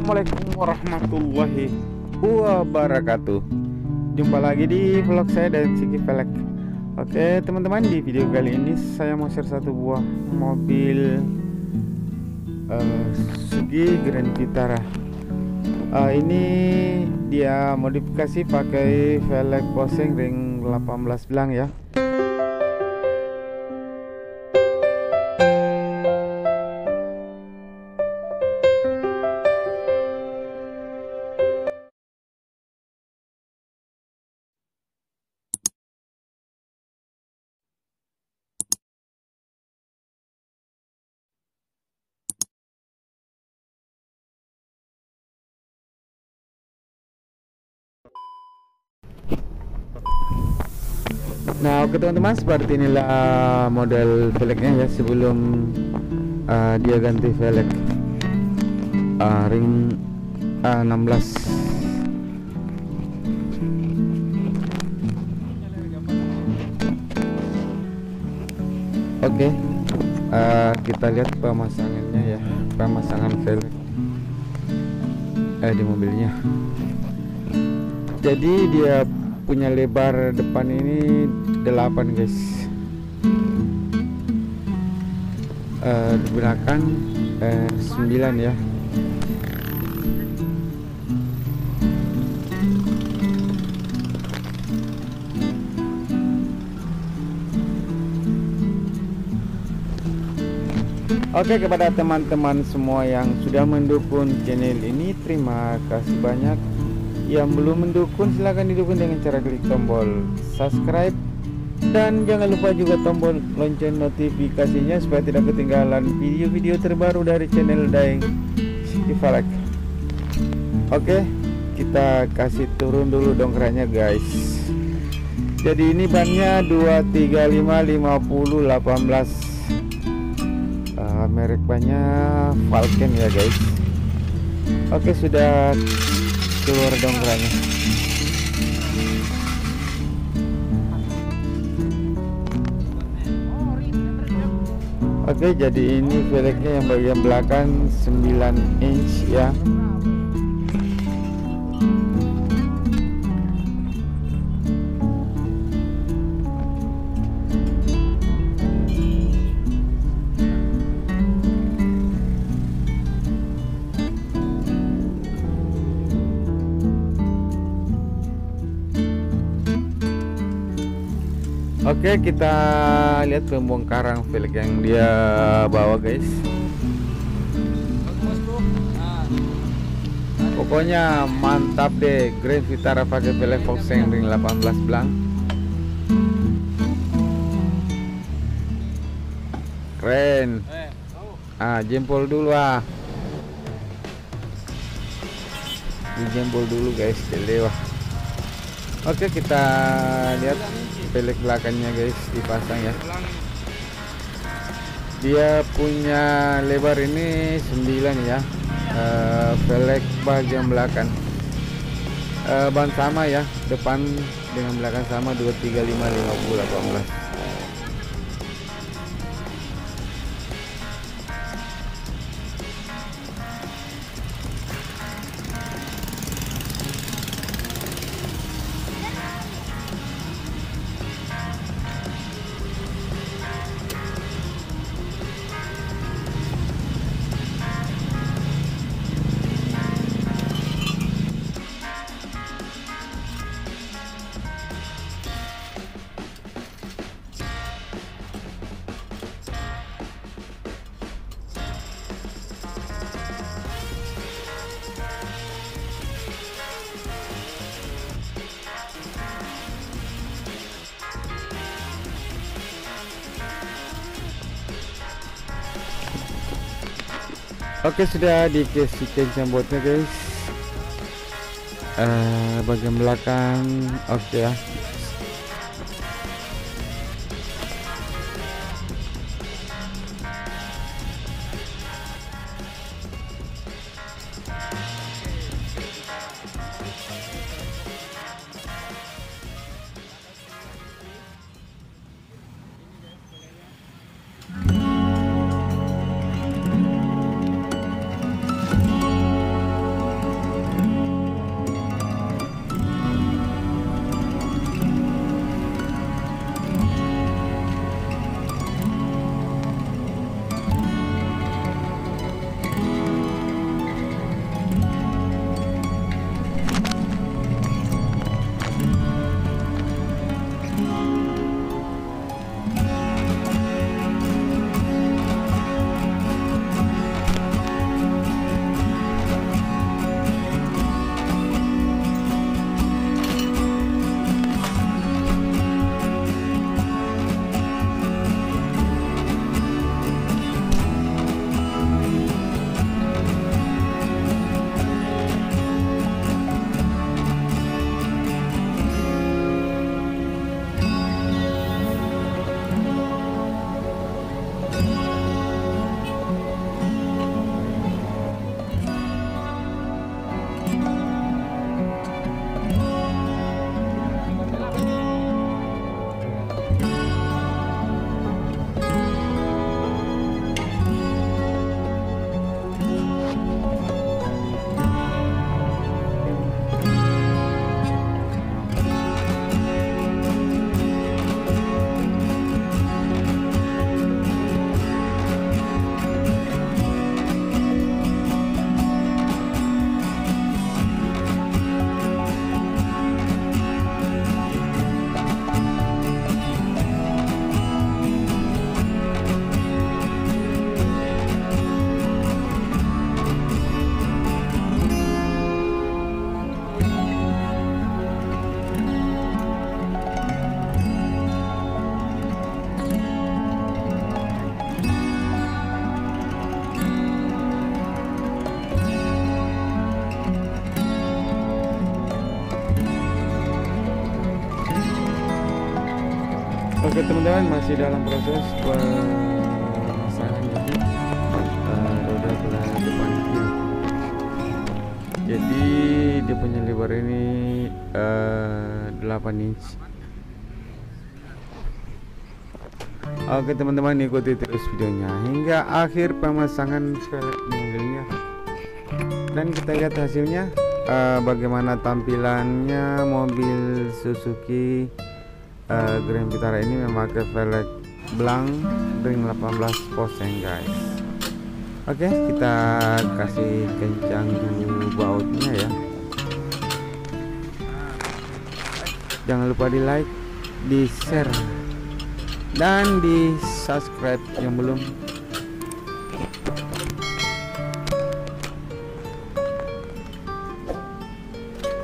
Assalamualaikum warahmatullahi wabarakatuh. Jumpa lagi di vlog saya dari Siki Velg. Oke teman-teman, di video kali ini saya mau share satu buah mobil Suzuki Grand Vitara. Ini dia modifikasi pakai velg Poseng ring 18 belang ya. Nah oke teman-teman, seperti inilah model velgnya ya sebelum dia ganti velg ring 16. Oke, kita lihat pemasangannya ya, pemasangan velg di mobilnya. Jadi dia punya lebar depan ini 8 guys, di belakang 9 ya. Oke, kepada teman-teman semua yang sudah mendukung channel ini, terima kasih banyak. Yang belum mendukung silahkan didukung dengan cara klik tombol subscribe, dan jangan lupa juga tombol lonceng notifikasinya supaya tidak ketinggalan video-video terbaru dari channel Daeng Siki Velg. Oke, kita kasih turun dulu dongkraknya guys. Jadi ini bannya 235 50 18, merek bannya Falcon ya guys. Oke, sudah keluar dongkraknya. Oke, jadi ini velgnya yang bagian belakang 9 inch ya. Oke, kita lihat pembongkaran velg yang dia bawa guys. Pokoknya mantap deh, Grand Vitara pakai velg Poseng ring 18 belang. Keren. Jempol dulu Di jempol dulu guys, dewa. Oke, kita lihat velg belakangnya guys, dipasang ya. Dia punya lebar ini 9 ya. Velg bagian belakang ban sama ya, depan dengan belakang sama 235 50 18. Oke, sudah dikasih cambotnya guys, bagian belakang oke ya. teman-teman, masih dalam proses pemasangan jadi roda belah depan kiri. Jadi dia punya lebar ini 8 inch. Oke teman-teman, ikuti terus videonya hingga akhir pemasangan velg mobilnya, dan kita lihat hasilnya. Bagaimana tampilannya mobil Suzuki Grand Vitara ini memakai velg blank ring 18 Poseng guys. Oke, kita kasih kencang dulu bautnya ya. Jangan lupa di like, di share, dan di subscribe yang belum.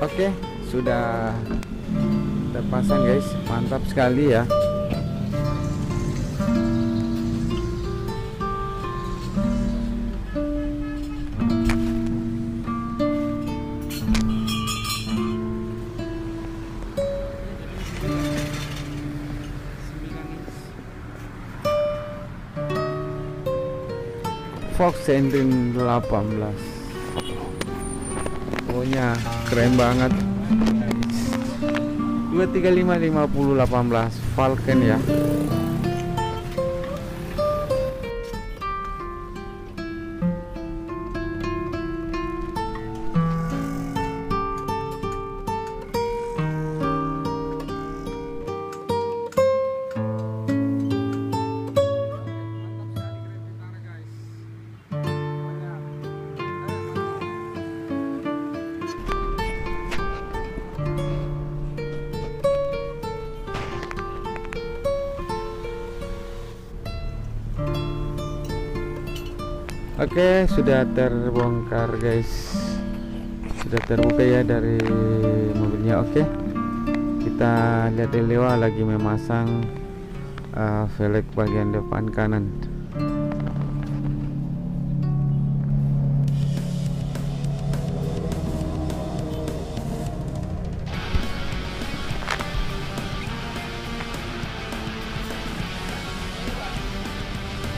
Oke, sudah terpasang guys, mantap sekali ya. Fox engine 18, pokoknya keren banget. 235/50/18 Falcon ya. Oke, sudah terbongkar guys, sudah terbuka ya dari mobilnya. Oke, kita lihat Lewa lagi memasang velg bagian depan kanan.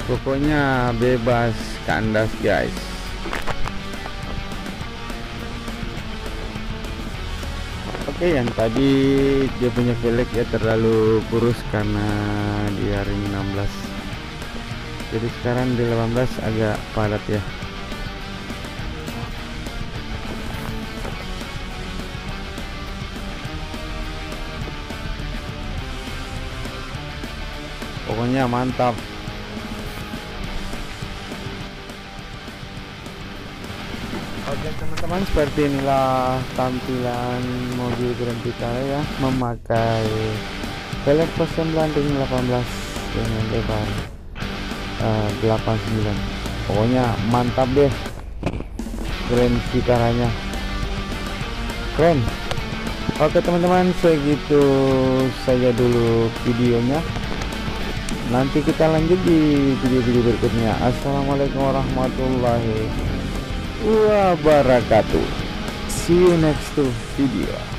Pokoknya bebas kandas guys. Oke, yang tadi dia punya velg ya terlalu kurus karena dia ring 16. Jadi sekarang di 18 agak padat ya. Pokoknya mantap. Oke teman-teman, seperti inilah tampilan mobil Grand Vitara ya, memakai velg Poseng ring 18 dengan lebar 89. Pokoknya mantap deh Grand Vitaranya, keren. Oke teman-teman, segitu saja dulu videonya. Nanti kita lanjut di video-video berikutnya. Assalamualaikum warahmatullahi wabarakatuh. See you next video.